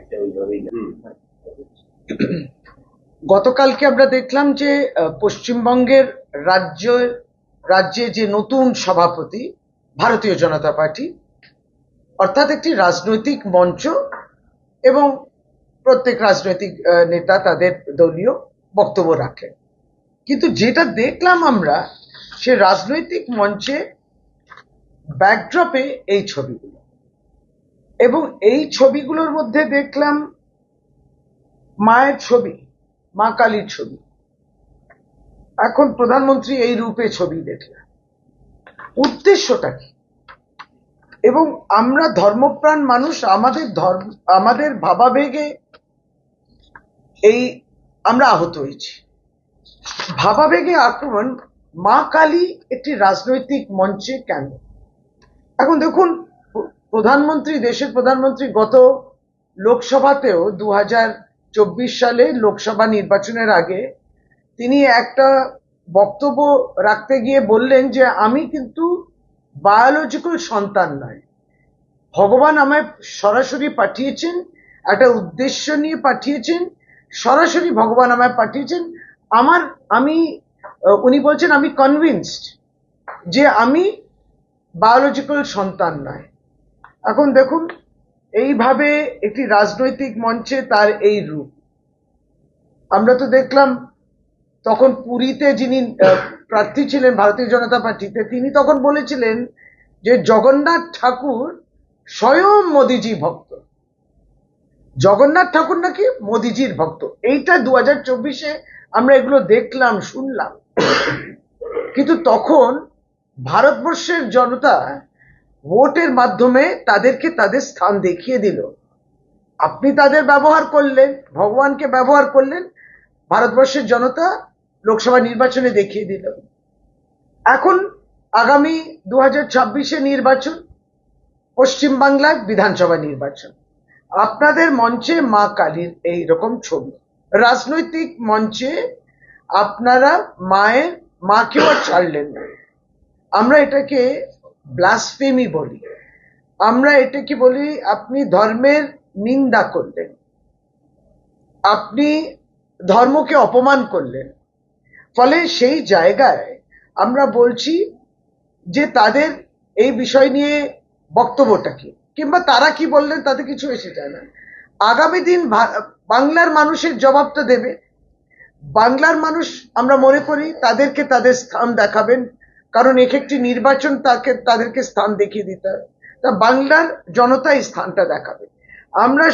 এটা ওইভাবেই গতকালকে আমরা দেখলাম যে পশ্চিমবঙ্গের রাজ্যে যে নতুন সভাপতি ভারতীয় জনতা পার্টি, অর্থাৎ একটি রাজনৈতিক মঞ্চ, এবং প্রত্যেক রাজনৈতিক নেতা তাদের দলীয় বক্তব্য রাখেন। কিন্তু যেটা দেখলাম আমরা, সে রাজনৈতিক মঞ্চে ব্যাকড্রপে এই ছবিগুলো, এবং এই ছবিগুলোর মধ্যে দেখলাম মায়ের ছবি, মা কালীর ছবি। এখন প্রধানমন্ত্রী এই রূপে ছবি দেখলেন, উদ্দেশ্যটা কি? এবং আমরা ধর্মপ্রাণ মানুষ, আমাদের ভাবাবেগে আমরা আহত হয়েছি। ভাবাবেগে আক্রমণ মা কালী একটি রাজনৈতিক মঞ্চে কেন? এখন দেখুন, দেশের প্রধানমন্ত্রী গত লোকসভাতেও 2024 সালে লোকসভা নির্বাচনের আগে তিনি একটা বক্তব্য রাখতে গিয়ে বললেন যে আমি কিন্তু বায়োলজিক্যাল সন্তান নয়, ভগবান আমায় সরাসরি পাঠিয়েছেন, একটা উদ্দেশ্য নিয়ে পাঠিয়েছেন, সরাসরি ভগবান আমায় পাঠিয়েছেন। উনি বলছেন আমি কনভিন্সড যে আমি বায়োলজিক্যাল সন্তান নয়। এখন দেখুন, এইভাবে একটি রাজনৈতিক মঞ্চে তার এই রূপ। আমরা তো দেখলাম তখন পুরীতে যিনি প্রার্থী ছিলেন ভারতীয় জনতা পার্টিতে, তিনি তখন বলেছিলেন যে জগন্নাথ ঠাকুর স্বয়ং মোদিজি ভক্ত, জগন্নাথ ঠাকুর নাকি মোদিজির ভক্ত। এইটা 2024-এ আমরা এগুলো দেখলাম, শুনলাম। কিন্তু তখন ভারতবর্ষের জনতা ভোটের মাধ্যমে তাদেরকে তাদের স্থান দেখিয়ে দিল। আপনি তাদের ব্যবহার করলেন, ভগবানকে ব্যবহার করলেন, ভারতবর্ষের জনতা লোকসভা নির্বাচনে দেখিয়ে দিল। এখন আগামী 2026-এ নির্বাচন, পশ্চিমবাংলায় বিধানসভা নির্বাচন। আপনাদের মঞ্চে মা কালীর এইরকম ছবি, রাজনৈতিক মঞ্চে আপনারা মাকেও আর ছাড়লেন না। আমরা এটাকে ব্লাসফেমি বলি, আমরা এটাকে বলি আপনি ধর্মের নিন্দা করলেন, আপনি ধর্মকে অপমান করলেন। ফলে সেই জায়গায় আমরা বলছি যে তাদের এই বিষয় নিয়ে বক্তব্যটা কি, কিংবা তারা কি বললেন তাতে কিছু এসে যায় না। আগামী দিন বাংলার মানুষের জবাবটা দেবে। বাংলার মানুষ, আমরা মনে করি, তাদেরকে তাদের স্থান দেখাবেন, কারণ এক একটি নির্বাচন তাদেরকে স্থান দেখিয়ে দিতে হবে। তা বাংলার জনতা এই স্থানটা দেখাবে। আমরা